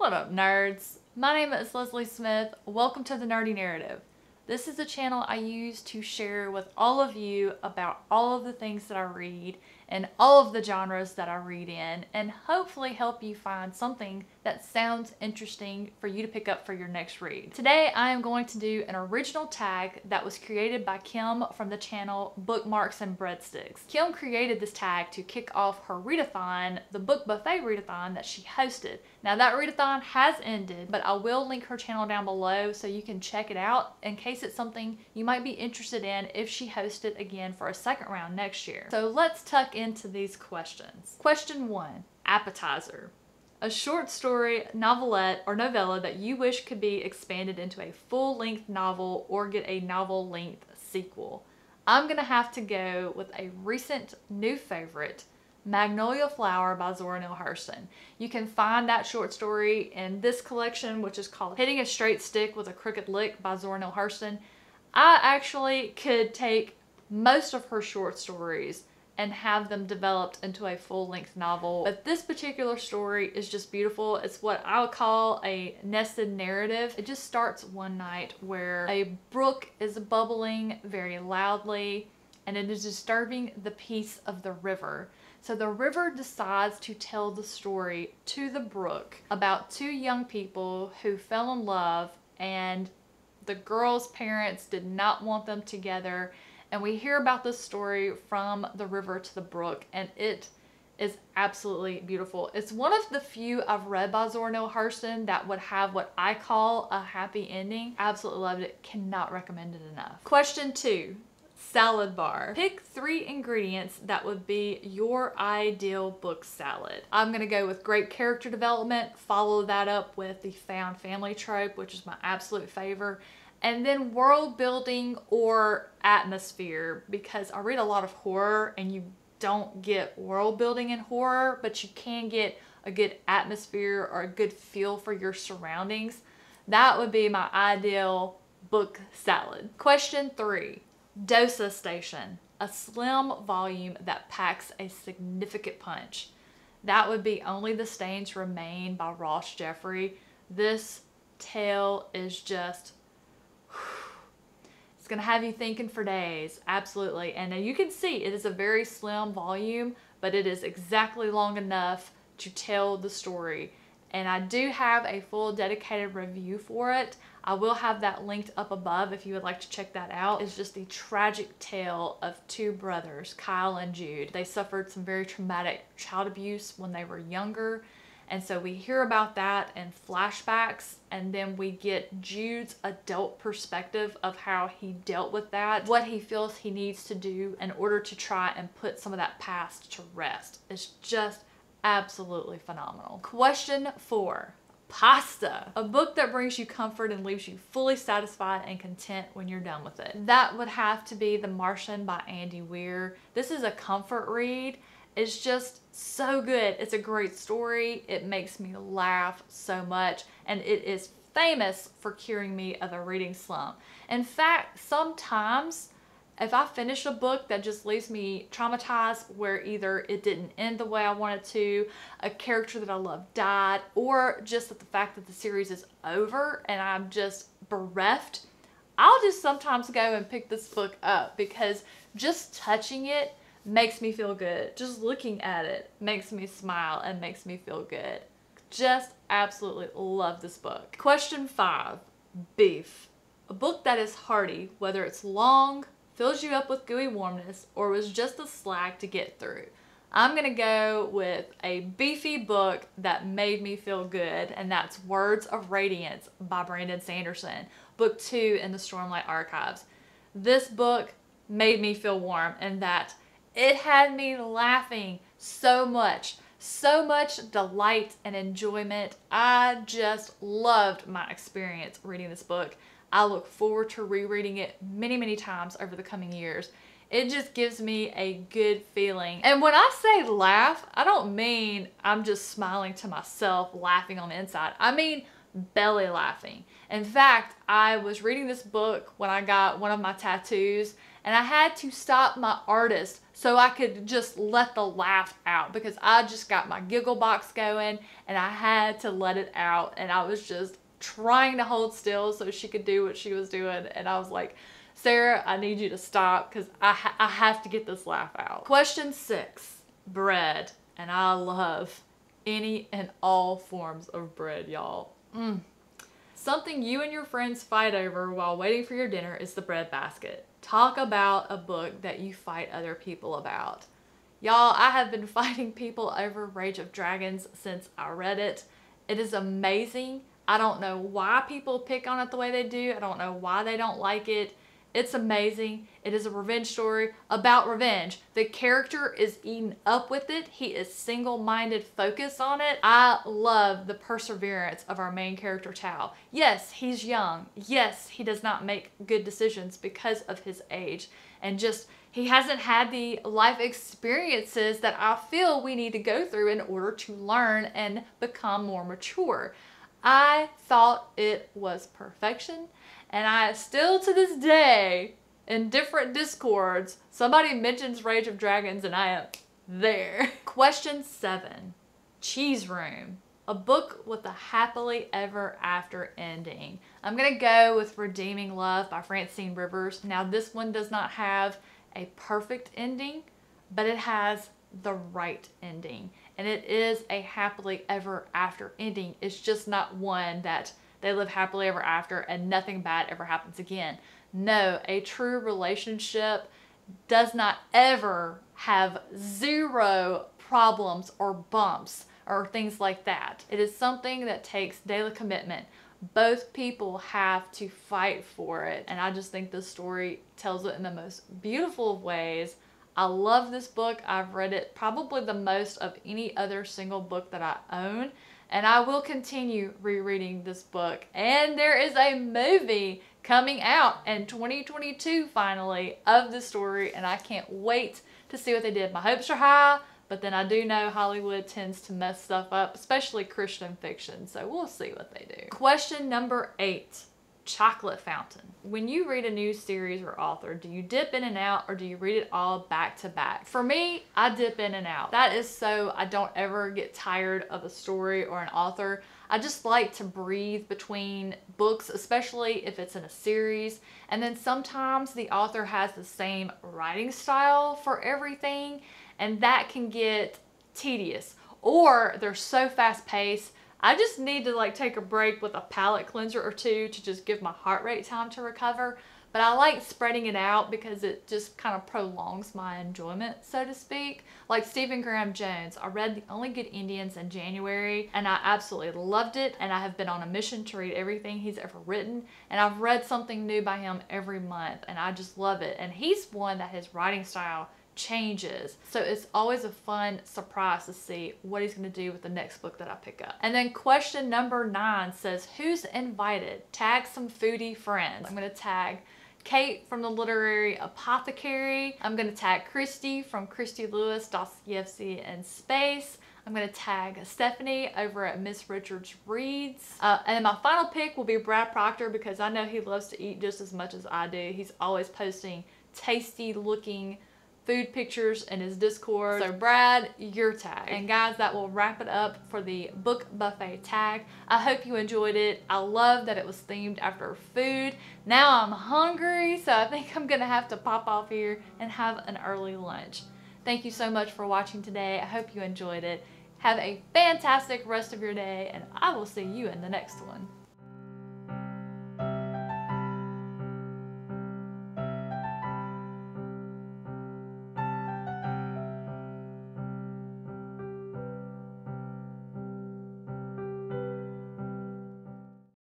What up, nerds? My name is Leslie Smith. Welcome to the Nerdy Narrative. This is a channel I use to share with all of you about all of the things that I read and all of the genres that I read in, and hopefully help you find something that sounds interesting for you to pick up for your next read. Today I am going to do an original tag that was created by Kim from the channel Bookmarks and Breadsticks. Kim created this tag to kick off her readathon, the book buffet readathon that she hosted. Now that readathon has ended, but I will link her channel down below so you can check it out in case it's something you might be interested in if she hosts it again for a second round next year. So let's tuck into these questions. Question 1, Appetizer. A short story, novelette, or novella that you wish could be expanded into a full-length novel or get a novel-length sequel. I'm gonna have to go with a recent new favorite, Magnolia Flower by Zora Neale Hurston. You can find that short story in this collection, which is called Hitting a Straight Stick with a Crooked Lick by Zora Neale Hurston. I actually could take most of her short stories and have them developed into a full-length novel. But this particular story is just beautiful. It's what I would call a nested narrative. It just starts one night where a brook is bubbling very loudly and it is disturbing the peace of the river. So the river decides to tell the story to the brook about two young people who fell in love, and the girl's parents did not want them together. And we hear about this story from the river to the brook, and it is absolutely beautiful. It's one of the few I've read by Zora Neale Hurston that would have what I call a happy ending. Absolutely loved it. Cannot recommend it enough. Question 2. Salad bar. Pick 3 ingredients that would be your ideal book salad. I'm gonna go with great character development, follow that up with the found family trope, which is my absolute favorite, and then world building or atmosphere, because I read a lot of horror and you don't get world building in horror, but you can get a good atmosphere or a good feel for your surroundings. That would be my ideal book salad. Question 3. DOSA Station, a slim volume that packs a significant punch. That would be Only the Stains Remain by Ross Jeffrey. This tale is just, it's gonna have you thinking for days, absolutely. And you can see it is a very slim volume, but it is exactly long enough to tell the story. And I do have a full dedicated review for it. I will have that linked up above if you would like to check that out. It's just the tragic tale of two brothers, Kyle and Jude. They suffered some very traumatic child abuse when they were younger. And so we hear about that in flashbacks, and then we get Jude's adult perspective of how he dealt with that, what he feels he needs to do in order to try and put some of that past to rest. It's just absolutely phenomenal. Question 4. Pasta. A book that brings you comfort and leaves you fully satisfied and content when you're done with it. That would have to be The Martian by Andy Weir. This is a comfort read. It's just so good. It's a great story. It makes me laugh so much, and it is famous for curing me of a reading slump. In fact, sometimes if I finish a book that just leaves me traumatized, where either it didn't end the way I wanted to, a character that I love died, or just the fact that the series is over and I'm just bereft, I'll just sometimes go and pick this book up because just touching it makes me feel good. Just looking at it makes me smile and makes me feel good. Just absolutely love this book. Question 5. Beef. A book that is hearty, whether it's long, fills you up with gooey warmness, or was just a slog to get through. I'm gonna go with a beefy book that made me feel good, and that's Words of Radiance by Brandon Sanderson, book 2 in the Stormlight Archives. This book made me feel warm, and that it had me laughing so much delight and enjoyment. I just loved my experience reading this book. I look forward to rereading it many, many times over the coming years. It just gives me a good feeling. And when I say laugh, I don't mean I'm just smiling to myself, laughing on the inside. I mean belly laughing. In fact, I was reading this book when I got one of my tattoos, and I had to stop my artist so I could just let the laugh out, because I just got my giggle box going and I had to let it out, and I was just trying to hold still so she could do what she was doing, and I was like, Sarah, I need you to stop because I have to get this laugh out. Question 6, bread. And I love any and all forms of bread, y'all. Something you and your friends fight over while waiting for your dinner is the bread basket. Talk about a book that you fight other people about. Y'all, I have been fighting people over Rage of Dragons since I read it. It is amazing. I don't know why people pick on it the way they do. I don't know why they don't like it. It's amazing. It is a revenge story about revenge. The character is eaten up with it. He is single-minded focused on it. I love the perseverance of our main character, Tao. Yes, he's young. Yes, he does not make good decisions because of his age. And just, he hasn't had the life experiences that I feel we need to go through in order to learn and become more mature. I thought it was perfection. And I still, to this day, in different discords, somebody mentions Rage of Dragons and I am there. Question 7, Cheese Room. A book with a happily ever after ending. I'm gonna go with Redeeming Love by Francine Rivers. Now this one does not have a perfect ending, but it has the right ending. And it is a happily ever after ending. It's just not one that they live happily ever after and nothing bad ever happens again. No, a true relationship does not ever have 0 problems or bumps or things like that. It is something that takes daily commitment. Both people have to fight for it. And I just think this story tells it in the most beautiful of ways. I love this book. I've read it probably the most of any other single book that I own. And I will continue rereading this book. And there is a movie coming out in 2022 finally of the story. And I can't wait to see what they did. My hopes are high, but then I do know Hollywood tends to mess stuff up, especially Christian fiction. So we'll see what they do. Question number 8, Chocolate Fountain. When you read a new series or author, do you dip in and out or do you read it all back to back? For me, I dip in and out. That is so I don't ever get tired of a story or an author. I just like to breathe between books, especially if it's in a series. And then sometimes the author has the same writing style for everything, and that can get tedious. Or they're so fast paced, I just need to like take a break with a palate cleanser or two to just give my heart rate time to recover. But I like spreading it out because it just kind of prolongs my enjoyment, so to speak. Like Stephen Graham Jones, I read The Only Good Indians in January and I absolutely loved it. And I have been on a mission to read everything he's ever written. And I've read something new by him every month and I just love it. And he's one that his writing style changes. So it's always a fun surprise to see what he's going to do with the next book that I pick up. And then question number 9 says, who's invited? Tag some foodie friends. I'm going to tag Kate from the Literary Apothecary. I'm going to tag Christy from Christy Lewis, Dostoevsky in Space. I'm going to tag Stephanie over at Miss Richards Reads. And then my final pick will be Brad Proctor because I know he loves to eat just as much as I do. He's always posting tasty looking food pictures in his Discord. So Brad, your tag. And guys, that will wrap it up for the book buffet tag. I hope you enjoyed it. I love that it was themed after food. Now I'm hungry, so I think I'm gonna have to pop off here and have an early lunch. Thank you so much for watching today. I hope you enjoyed it. Have a fantastic rest of your day, and I will see you in the next one.